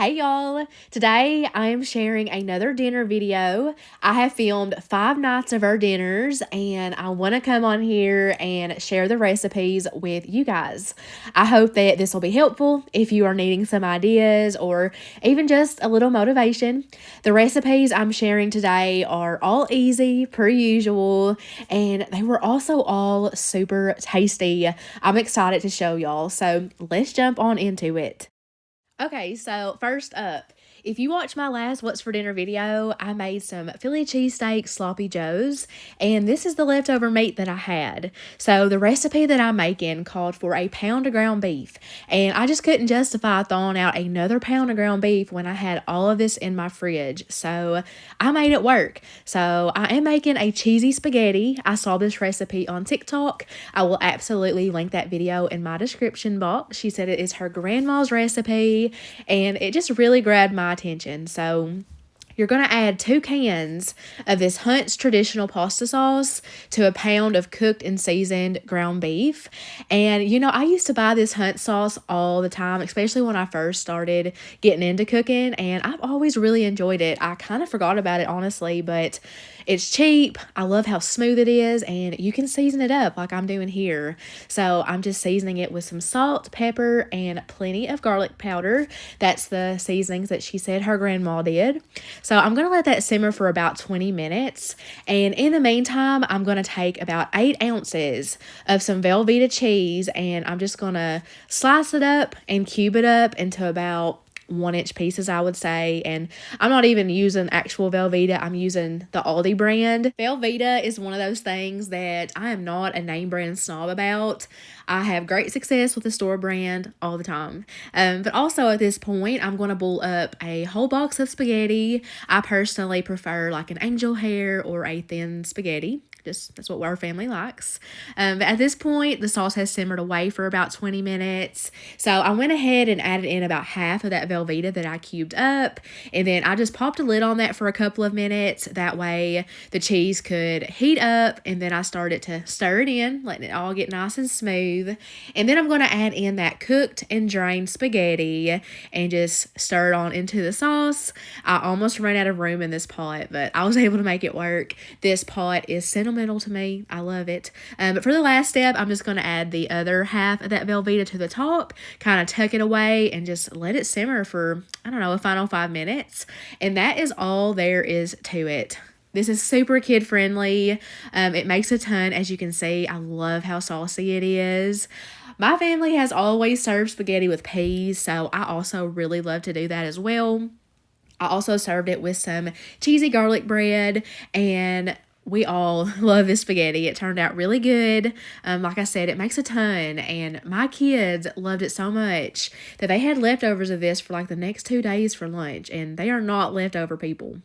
Hey y'all, today I am sharing another dinner video. I have filmed 5 nights of our dinners and I want to come on here and share the recipes with you guys. I hope that this will be helpful if you are needing some ideas or even just a little motivation. The recipes I'm sharing today are all easy per usual and they were also all super tasty. I'm excited to show y'all, so let's jump on into it. Okay, so first up, if you watched my last What's for Dinner video, I made some Philly cheesesteak sloppy joes, and this is the leftover meat that I had. So the recipe that I'm making called for a pound of ground beef, and I just couldn't justify thawing out another pound of ground beef when I had all of this in my fridge. So I made it work. So I am making a cheesy spaghetti. I saw this recipe on TikTok. I will absolutely link that video in my description box. She said it is her grandma's recipe, and it just really grabbed my attention. So you're going to add 2 cans of this Hunt's traditional pasta sauce to a pound of cooked and seasoned ground beef. And, I used to buy this Hunt sauce all the time, especially when I first started getting into cooking, and I've always really enjoyed it. I kind of forgot about it, honestly, but it's cheap. I love how smooth it is, and you can season it up like I'm doing here. So I'm just seasoning it with some salt, pepper, and plenty of garlic powder. That's the seasonings that she said her grandma did. So I'm going to let that simmer for about 20 minutes. And in the meantime, I'm going to take about 8 ounces of some Velveeta cheese, and I'm just going to slice it up and cube it up into about 1-inch pieces, I would say. And I'm not even using actual Velveeta. I'm using the Aldi brand. Velveeta is one of those things that I am not a name brand snob about. I have great success with the store brand all the time. But also at this point, I'm going to boil up a whole box of spaghetti. I personally prefer like an angel hair or a thin spaghetti. Just that's what our family likes. But at this point, the sauce has simmered away for about 20 minutes. So I went ahead and added in about half of that Velveeta that I cubed up. And then I just popped a lid on that for a couple of minutes. That way the cheese could heat up. And then I started to stir it in, letting it all get nice and smooth. And then I'm going to add in that cooked and drained spaghetti and just stir it on into the sauce. I almost ran out of room in this pot, but I was able to make it work. This pot is sentimental to me. I love it. But for the last step, I'm just going to add the other half of that Velveeta to the top, kind of tuck it away, and just let it simmer for, a final 5 minutes. And that is all there is to it. This is super kid friendly. It makes a ton, as you can see. I love how saucy it is. My family has always served spaghetti with peas, so I also really love to do that as well. I also served it with some cheesy garlic bread, and we all love this spaghetti. It turned out really good. Like I said, it makes a ton, and my kids loved it so much that they had leftovers of this for like the next 2 days for lunch, and they are not leftover people.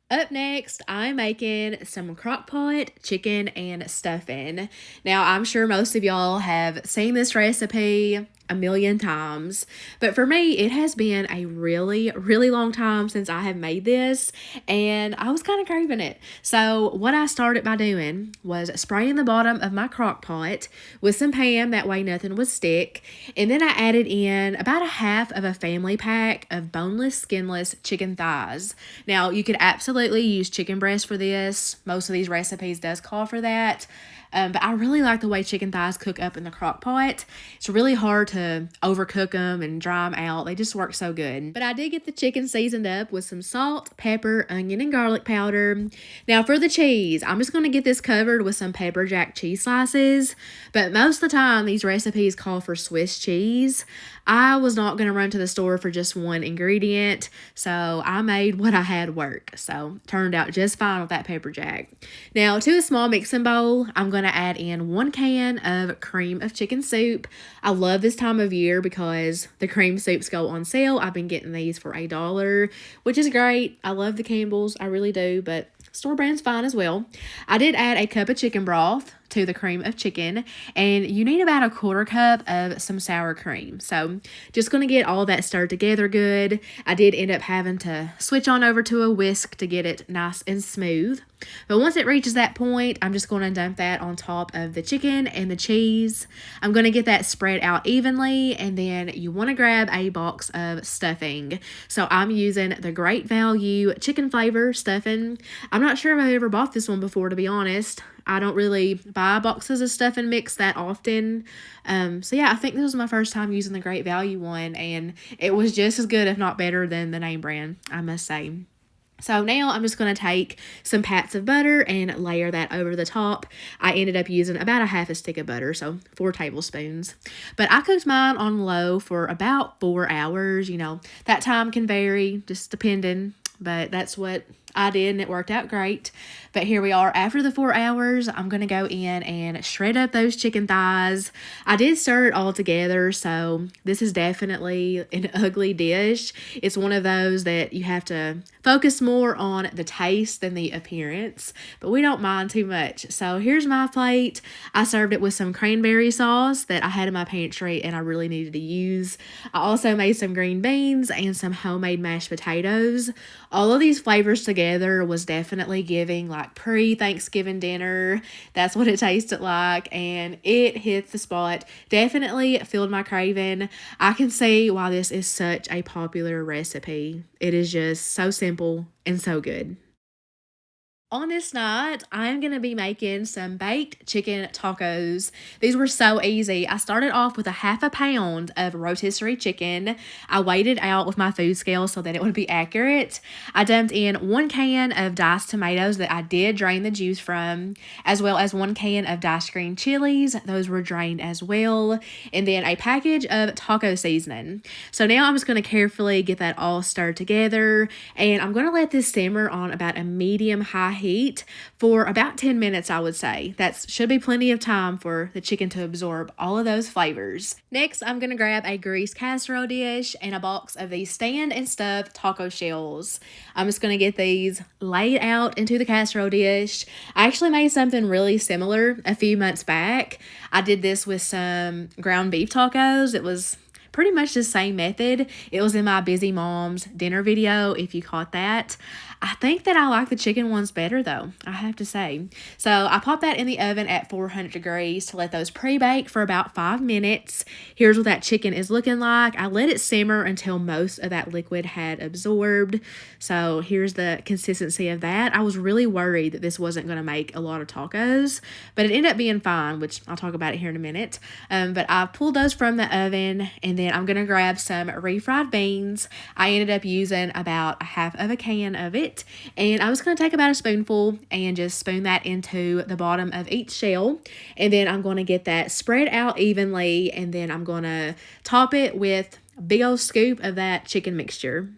Up next, I'm making some Crockpot chicken and stuffing. Now, I'm sure most of y'all have seen this recipe a million times, but for me, it has been a really, really long time since I have made this, and I was kind of craving it. So what I started by doing was spraying the bottom of my crock pot with some Pam, that way nothing would stick, and then I added in about a half of a family pack of boneless, skinless chicken thighs. Now, you could absolutely use chicken breast for this. Most of these recipes does call for that. But I really like the way chicken thighs cook up in the crock pot. It's really hard to overcook them and dry them out. They just work so good. But I did get the chicken seasoned up with some salt, pepper, onion, and garlic powder. Now for the cheese, I'm just going to get this covered with some pepper jack cheese slices. But most of the time, these recipes call for Swiss cheese. I was not going to run to the store for just one ingredient, so I made what I had work. So turned out just fine with that pepper jack. Now to a small mixing bowl, I'm going to add in 1 can of cream of chicken soup. I love this time of year because the cream soups go on sale. I've been getting these for $1, which is great. I love the Campbell's, I really do, but store brand's fine as well. I did add a cup of chicken broth, to the cream of chicken, and you need about a quarter cup of some sour cream. So just going to get all that stirred together good. I did end up having to switch on over to a whisk to get it nice and smooth. But once it reaches that point, I'm just going to dump that on top of the chicken and the cheese. I'm going to get that spread out evenly, and then you want to grab a box of stuffing. So I'm using the Great Value chicken flavor stuffing. I'm not sure if I've ever bought this one before, to be honest. I don't really buy boxes of stuffing mix that often. So yeah, I think this was my first time using the Great Value one, and it was just as good, if not better, than the name brand, I must say. So now I'm just going to take some pats of butter and layer that over the top. I ended up using about a half a stick of butter, so 4 tablespoons. But I cooked mine on low for about 4 hours. You know, that time can vary, just depending, but that's what I did, and it worked out great. But here we are after the 4 hours. I'm going to go in and shred up those chicken thighs. I did stir it all together, so this is definitely an ugly dish. It's one of those that you have to focus more on the taste than the appearance, but we don't mind too much. So here's my plate. I served it with some cranberry sauce that I had in my pantry and I really needed to use. I also made some green beans and some homemade mashed potatoes. All of these flavors together was definitely giving like pre-Thanksgiving dinner. That's what it tasted like, and it hit the spot. Definitely filled my craving. I can see why this is such a popular recipe. It is just so simple and so good. On this night, I'm going to be making some baked chicken tacos. These were so easy. I started off with a half a pound of rotisserie chicken. I weighed it out with my food scale so that it would be accurate. I dumped in 1 can of diced tomatoes that I did drain the juice from, as well as 1 can of diced green chilies. Those were drained as well. And then a package of taco seasoning. So now I'm just going to carefully get that all stirred together. And I'm going to let this simmer on about a medium-high heat for about 10 minutes, I would say. That should be plenty of time for the chicken to absorb all of those flavors. Next, I'm going to grab a greased casserole dish and a box of these stand and stuff taco shells. I'm just going to get these laid out into the casserole dish. I actually made something really similar a few months back. I did this with some ground beef tacos. It was pretty much the same method. It was in my Busy Moms dinner video, if you caught that. I think that I like the chicken ones better though, I have to say. So I popped that in the oven at 400 degrees to let those pre-bake for about 5 minutes. Here's what that chicken is looking like. I let it simmer until most of that liquid had absorbed. So here's the consistency of that. I was really worried that this wasn't going to make a lot of tacos, but it ended up being fine, which I'll talk about it here in a minute. But I pulled those from the oven, and then I'm going to grab some refried beans. I ended up using about a half of a can of it. And I was going to take about a spoonful and just spoon that into the bottom of each shell. And then I'm going to get that spread out evenly. And then I'm going to top it with a big old scoop of that chicken mixture.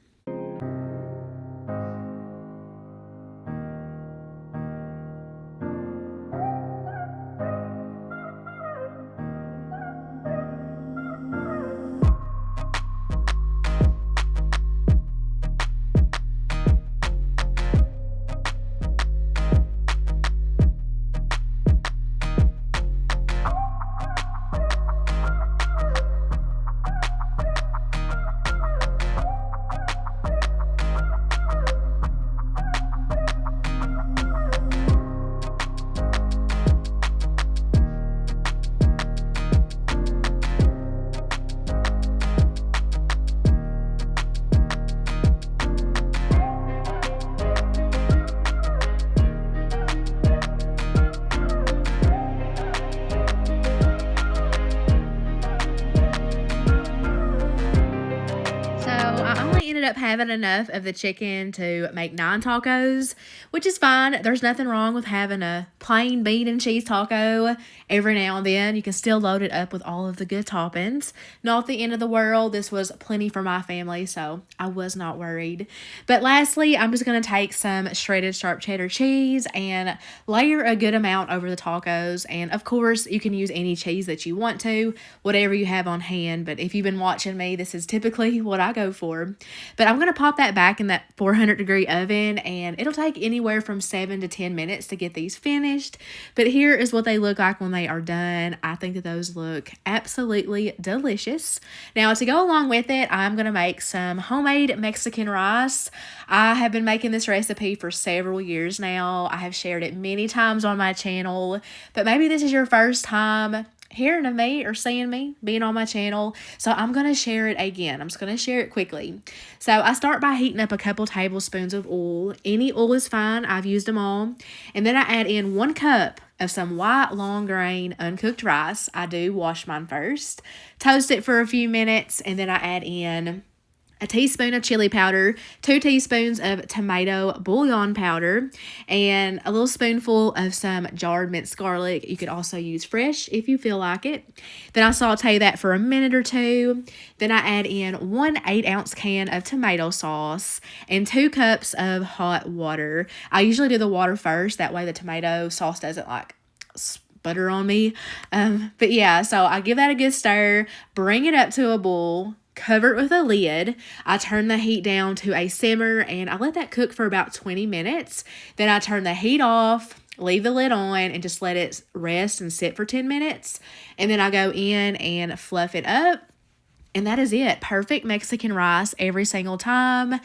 Ended up having enough of the chicken to make 9 tacos, which is fine. There's nothing wrong with having a plain bean and cheese taco every now and then. You can still load it up with all of the good toppings. Not the end of the world. This was plenty for my family, so I was not worried. But lastly, I'm just going to take some shredded sharp cheddar cheese and layer a good amount over the tacos. And of course, you can use any cheese that you want to, whatever you have on hand. But if you've been watching me, this is typically what I go for. But I'm going to pop that back in that 400-degree oven, and it'll take anywhere from 7 to 10 minutes to get these finished. But here is what they look like when they are done. I think that those look absolutely delicious. Now, to go along with it, I'm going to make some homemade Mexican rice. I have been making this recipe for several years now. I have shared it many times on my channel, but maybe this is your first time hearing of me or seeing me being on my channel, so I'm going to share it again. I'm just going to share it quickly. So I start by heating up a couple tablespoons of oil. Any oil is fine. I've used them all. And then I add in 1 cup of some white long grain uncooked rice. I do wash mine first, toast it for a few minutes, and then I add in a teaspoon of chili powder, 2 teaspoons of tomato bouillon powder, and a little spoonful of some jarred minced garlic. You could also use fresh if you feel like it. Then I saute that for a minute or two. Then I add in 1 8-ounce can of tomato sauce and 2 cups of hot water. I usually do the water first. That way the tomato sauce doesn't like sputter on me. But yeah, so I give that a good stir, bring it up to a boil, cover it with a lid. I turn the heat down to a simmer and I let that cook for about 20 minutes. Then I turn the heat off, leave the lid on, and just let it rest and sit for 10 minutes. And then I go in and fluff it up. And that is it. Perfect Mexican rice every single time.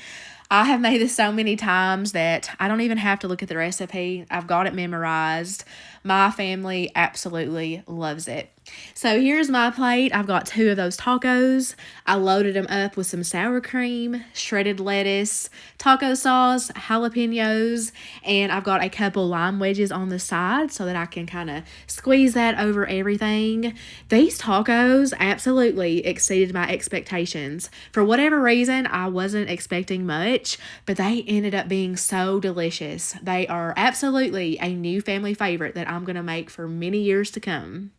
I have made this so many times that I don't even have to look at the recipe. I've got it memorized. My family absolutely loves it. So here's my plate. I've got 2 of those tacos. I loaded them up with some sour cream, shredded lettuce, taco sauce, jalapenos, and I've got a couple lime wedges on the side so that I can kind of squeeze that over everything. These tacos absolutely exceeded my expectations. For whatever reason, I wasn't expecting much, but they ended up being so delicious. They are absolutely a new family favorite that I'm going to make for many years to come.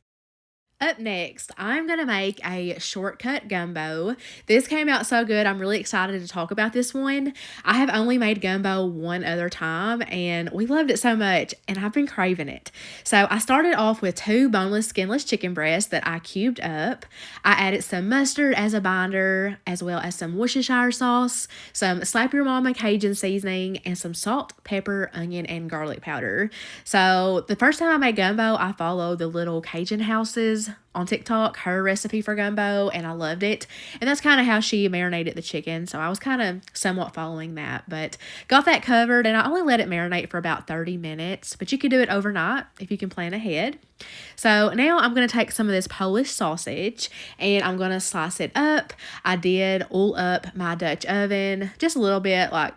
Up next, I'm going to make a shortcut gumbo. This came out so good. I'm really excited to talk about this one. I have only made gumbo one other time, and we loved it so much, and I've been craving it. So I started off with 2 boneless, skinless chicken breasts that I cubed up. I added some mustard as a binder, as well as some Worcestershire sauce, some Slap Your Mama Cajun seasoning, and some salt, pepper, onion, and garlic powder. So the first time I made gumbo, I followed the little Cajun houses on TikTok, her recipe for gumbo, and I loved it. And that's kind of how she marinated the chicken. So I was kind of somewhat following that, but got that covered, and I only let it marinate for about 30 minutes, but you could do it overnight if you can plan ahead. So now I'm going to take some of this Polish sausage and I'm going to slice it up. I did oil up my Dutch oven just a little bit, like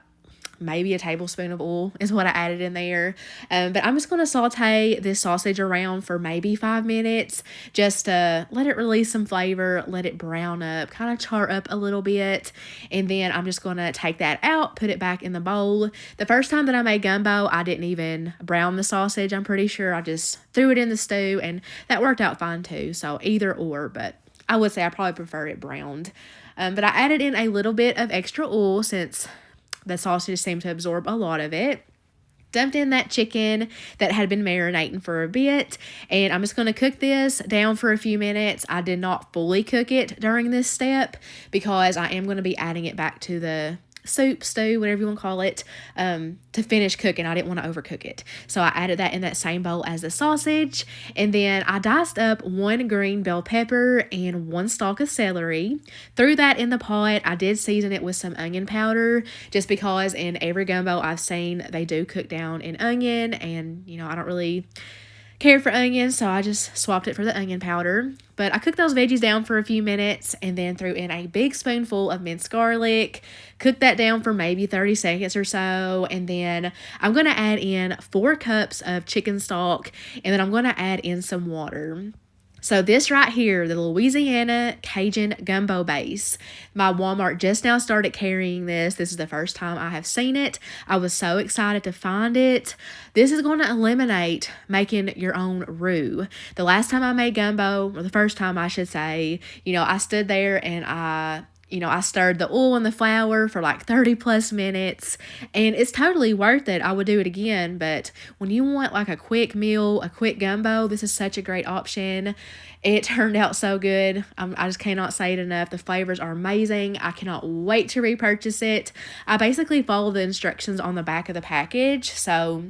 maybe a tablespoon of oil is what I added in there. But I'm just going to saute this sausage around for maybe 5 minutes just to let it release some flavor, let it brown up, kind of char up a little bit. And then I'm just going to take that out, put it back in the bowl. The first time that I made gumbo, I didn't even brown the sausage. I'm pretty sure I just threw it in the stew, and that worked out fine too. So either or, but I would say I probably prefer it browned. But I added in a little bit of extra oil since the sausage seemed to absorb a lot of it. Dumped in that chicken that had been marinating for a bit, and I'm just going to cook this down for a few minutes. I did not fully cook it during this step because I am going to be adding it back to the soup, stew, whatever you want to call it, to finish cooking. I didn't want to overcook it. So I added that in that same bowl as the sausage. And then I diced up 1 green bell pepper and 1 stalk of celery. Threw that in the pot. I did season it with some onion powder just because in every gumbo I've seen, they do cook down in onion, and I don't really care for onions, so I just swapped it for the onion powder. But I cooked those veggies down for a few minutes and then threw in a big spoonful of minced garlic, cooked that down for maybe 30 seconds or so, and then I'm going to add in 4 cups of chicken stock, and then I'm going to add in some water. So this right here, the Louisiana Cajun Gumbo Base, my Walmart just now started carrying this. This is the first time I have seen it. I was so excited to find it. This is going to eliminate making your own roux. The last time I made gumbo, or the first time I should say, I stood there and I I stirred the oil and the flour for like 30 plus minutes, and it's totally worth it. I would do it again, but when you want like a quick meal, a quick gumbo, this is such a great option. It turned out so good. I just cannot say it enough. The flavors are amazing. I cannot wait to repurchase it. I basically followed the instructions on the back of the package, so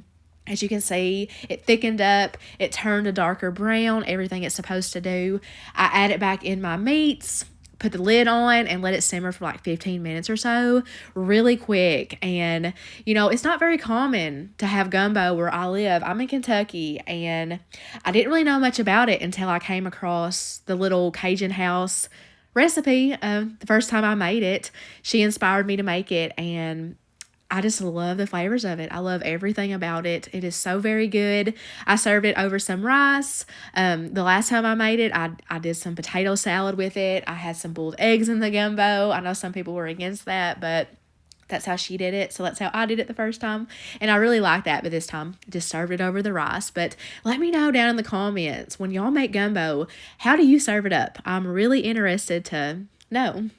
as you can see, it thickened up, it turned a darker brown, everything it's supposed to do. I add it back in my meats, put the lid on, and let it simmer for like 15 minutes or so, really quick. And, it's not very common to have gumbo where I live. I'm in Kentucky, and I didn't really know much about it until I came across the little Cajun house recipe. The first time I made it, she inspired me to make it, and I just love the flavors of it. I love everything about it. It is so very good. I served it over some rice. The last time I made it, I did some potato salad with it. I had some boiled eggs in the gumbo. I know some people were against that, but that's how she did it. So that's how I did it the first time. And I really like that, but this time just served it over the rice. But let me know down in the comments, when y'all make gumbo, how do you serve it up? I'm really interested to know.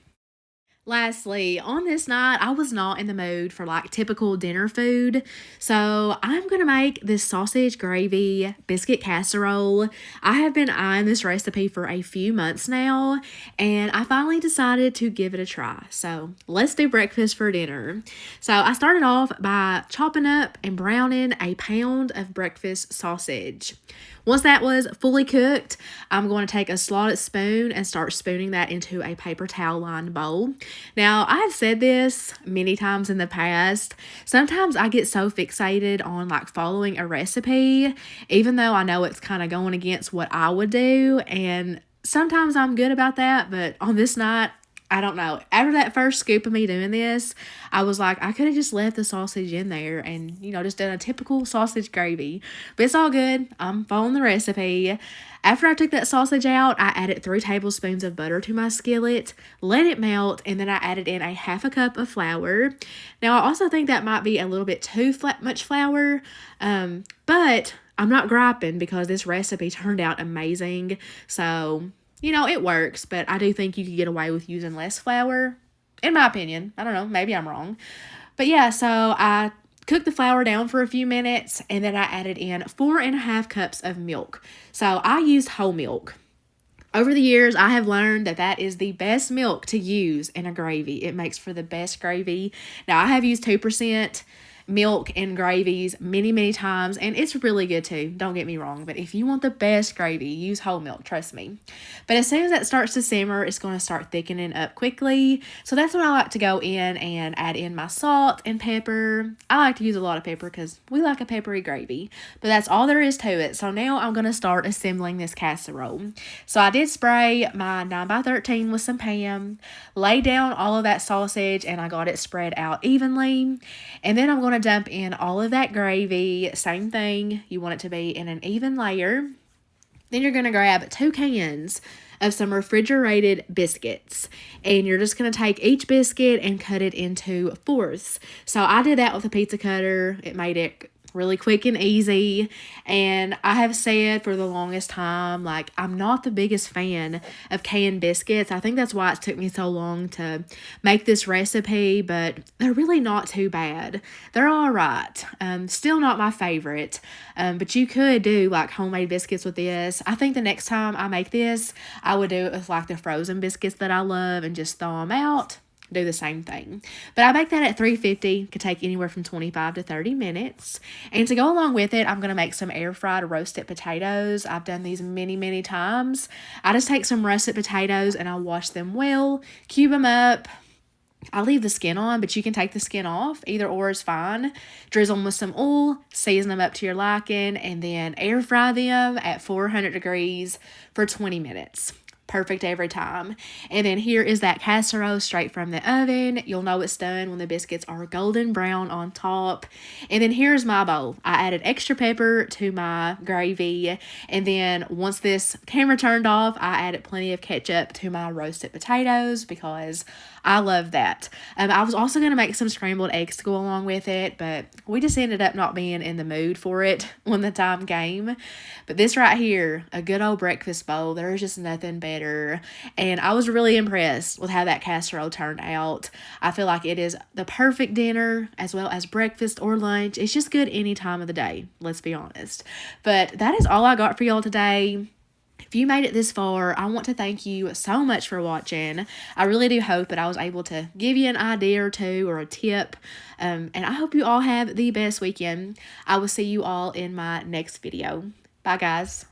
Lastly, on this night, I was not in the mood for like typical dinner food, so I'm going to make this sausage gravy biscuit casserole. I have been eyeing this recipe for a few months now, and I finally decided to give it a try. So let's do breakfast for dinner. So I started off by chopping up and browning a pound of breakfast sausage. Once that was fully cooked, I'm going to take a slotted spoon and start spooning that into a paper towel lined bowl. Now, I have said this many times in the past. Sometimes I get so fixated on like following a recipe, even though I know it's kind of going against what I would do. And sometimes I'm good about that, but on this night, I don't know. After that first scoop of me doing this, I was like, I could have just left the sausage in there and, just done a typical sausage gravy. But it's all good. I'm following the recipe. After I took that sausage out, I added 3 tablespoons of butter to my skillet, let it melt, and then I added in a half a cup of flour. Now, I also think that might be a little bit too much flour, but I'm not griping because this recipe turned out amazing. So it works, but I do think you could get away with using less flour, in my opinion. I don't know, maybe I'm wrong. But yeah, so I cooked the flour down for a few minutes, and then I added in 4.5 cups of milk. So I used whole milk. Over the years, I have learned that is the best milk to use in a gravy. It makes for the best gravy. Now, I have used 2% milk in gravies many, many times, and it's really good too. Don't get me wrong, but if you want the best gravy, use whole milk, trust me. But as soon as that starts to simmer, it's going to start thickening up quickly. So that's when I like to go in and add in my salt and pepper. I like to use a lot of pepper because we like a peppery gravy, but that's all there is to it. So now I'm going to start assembling this casserole. So I did spray my 9x13 with some Pam, lay down all of that sausage, and I got it spread out evenly. And then I'm going to dump in all of that gravy. Same thing. You want it to be in an even layer. Then you're going to grab 2 cans of some refrigerated biscuits, and you're just going to take each biscuit and cut it into fourths. So I did that with a pizza cutter. It made it really quick and easy. And I have said for the longest time, like, I'm not the biggest fan of canned biscuits. I think that's why it took me so long to make this recipe, but they're really not too bad. They're all right. Still not my favorite, but you could do like homemade biscuits with this. I think the next time I make this, I would do it with like the frozen biscuits that I love and just thaw them out. Do the same thing. But I bake that at 350. Could take anywhere from 25 to 30 minutes. And to go along with it, I'm going to make some air fried roasted potatoes. I've done these many, many times. I just take some russet potatoes and I wash them well, cube them up. I leave the skin on, but you can take the skin off. Either or is fine. Drizzle them with some oil, season them up to your liking, and then air fry them at 400 degrees for 20 minutes. Perfect every time. And then here is that casserole straight from the oven. You'll know it's done when the biscuits are golden brown on top. And then here's my bowl. I added extra pepper to my gravy. And then once this camera turned off, I added plenty of ketchup to my roasted potatoes because I love that. I was also going to make some scrambled eggs to go along with it, but we just ended up not being in the mood for it when the time came. But this right here, a good old breakfast bowl, there's just nothing better. And I was really impressed with how that casserole turned out. I feel like it is the perfect dinner as well as breakfast or lunch. It's just good any time of the day, let's be honest. But that is all I got for y'all today. If you made it this far, I want to thank you so much for watching. I really do hope that I was able to give you an idea or two or a tip. And I hope you all have the best weekend. I will see you all in my next video. Bye, guys.